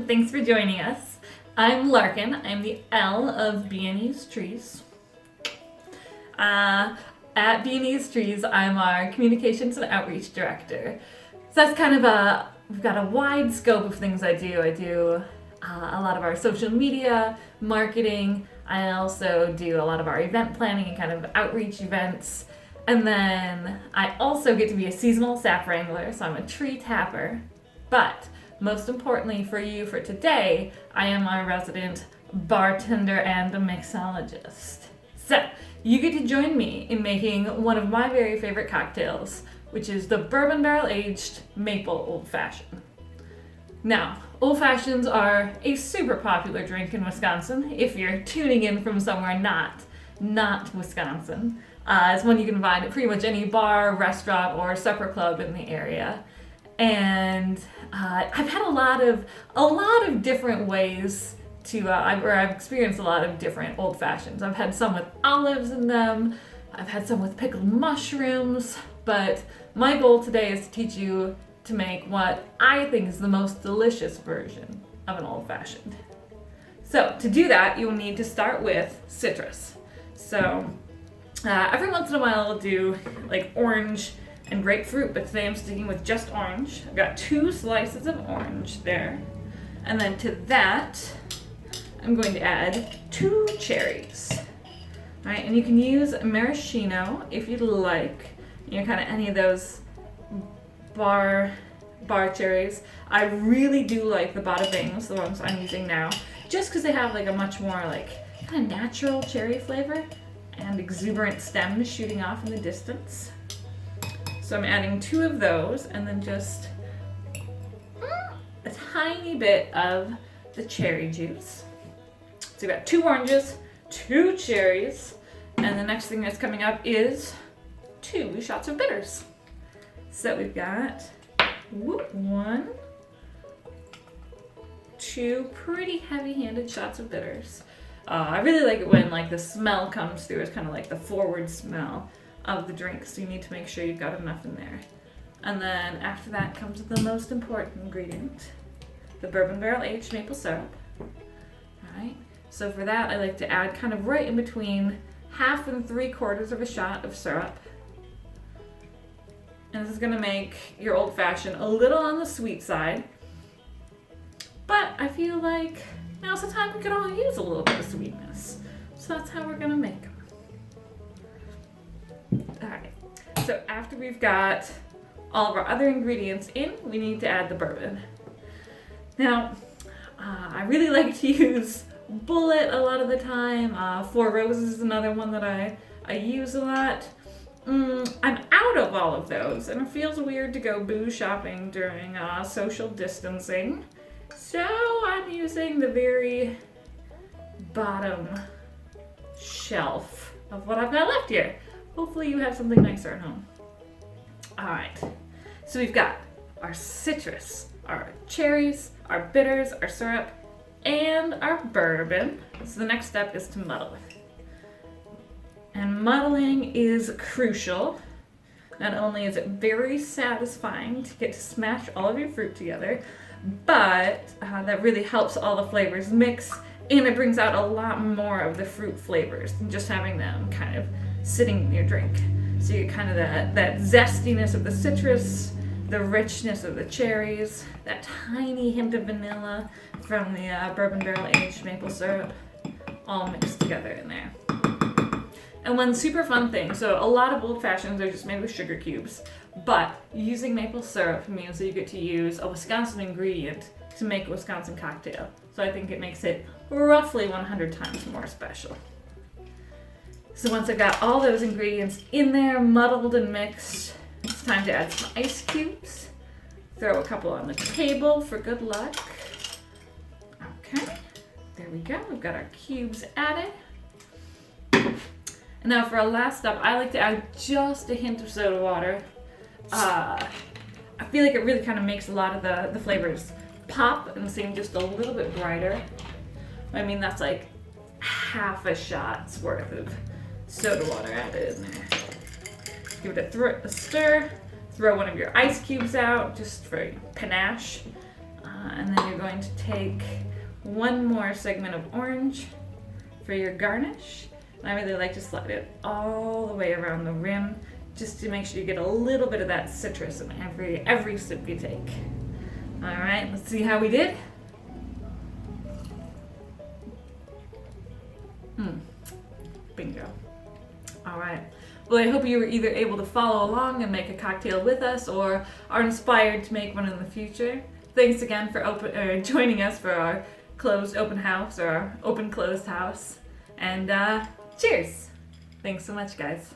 everyone, thanks for joining us. I'm Larkin. I'm the L of Viennese Trees. At Viennese Trees, I'm our Communications and Outreach Director. So that's kind of we've got a wide scope of things I do. I do a lot of our social media, marketing. I also do a lot of our event planning and kind of outreach events. And then I also get to be a seasonal sap wrangler, so I'm a tree tapper. But most importantly for you for today, I am our resident bartender and a mixologist. So you get to join me in making one of my very favorite cocktails, which is the Bourbon Barrel Aged Maple Old Fashioned. Now, old fashions are a super popular drink in Wisconsin if you're tuning in from somewhere not Wisconsin. It's one you can find at pretty much any bar, restaurant, or supper club in the area. And I've had a lot of different ways I've experienced a lot of different old fashions. I've had some with olives in them. I've had some with pickled mushrooms. But my goal today is to teach you to make what I think is the most delicious version of an old fashioned. So to do that, you'll need to start with citrus. So every once in a while I'll do like orange and grapefruit, but today I'm sticking with just orange. I've got 2 slices of orange there. And then to that, I'm going to add 2 cherries. All right, and you can use maraschino if you'd like. Kind of any of those bar cherries. I really do like the Bada Bangs, the ones I'm using now, just because they have like a much more like kind of natural cherry flavor and exuberant stems shooting off in the distance. So I'm adding 2 of those and then just a tiny bit of the cherry juice. So we've got 2 oranges, 2 cherries, and the next thing that's coming up is 2 shots of bitters. So we've got 1, 2 pretty heavy-handed shots of bitters. I really like it when like the smell comes through. It's kind of like the forward smell of the drink, so you need to make sure you've got enough in there. And then after that comes the most important ingredient, the Bourbon Barrel Aged Maple Syrup. Alright, so for that I like to add kind of right in between 1/2 and 3/4 of a shot of syrup. And this is going to make your old fashioned a little on the sweet side. But I feel like now's the time we could all use a little bit of sweetness. So that's how we're going to make them. Alright, so after we've got all of our other ingredients in, we need to add the bourbon. Now, I really like to use Bullet a lot of the time. 4 Roses is another one that I use a lot. I'm out of all of those, and it feels weird to go booze shopping during social distancing. So I'm using the very bottom shelf of what I've got left here. Hopefully you have something nicer at home. Alright, so we've got our citrus, our cherries, our bitters, our syrup, and our bourbon. So the next step is to muddle it. And muddling is crucial. Not only is it very satisfying to get to smash all of your fruit together, but that really helps all the flavors mix, and it brings out a lot more of the fruit flavors than just having them kind of sitting in your drink. So you get kind of that zestiness of the citrus, the richness of the cherries, that tiny hint of vanilla from the Bourbon Barrel Aged Maple Syrup, all mixed together in there. And one super fun thing, so a lot of old fashions are just made with sugar cubes, but using maple syrup means that you get to use a Wisconsin ingredient to make a Wisconsin cocktail. So I think it makes it roughly 100 times more special. So once I've got all those ingredients in there, muddled and mixed, it's time to add some ice cubes. Throw a couple on the table for good luck. Okay, there we go. We've got our cubes added. And now for our last step, I like to add just a hint of soda water. I feel like it really kind of makes a lot of the flavors pop and seem just a little bit brighter. I mean, that's like 1/2 shot's worth of soda water added in there. Give it a stir. Throw one of your ice cubes out just for panache. And then you're going to take one more segment of orange for your garnish. And I really like to slide it all the way around the rim just to make sure you get a little bit of that citrus in every sip you take. All right, let's see how we did. Bingo. All right. Well, I hope you were either able to follow along and make a cocktail with us or are inspired to make one in the future. Thanks again for joining us for our closed open house or our open closed house. And cheers. Thanks so much, guys.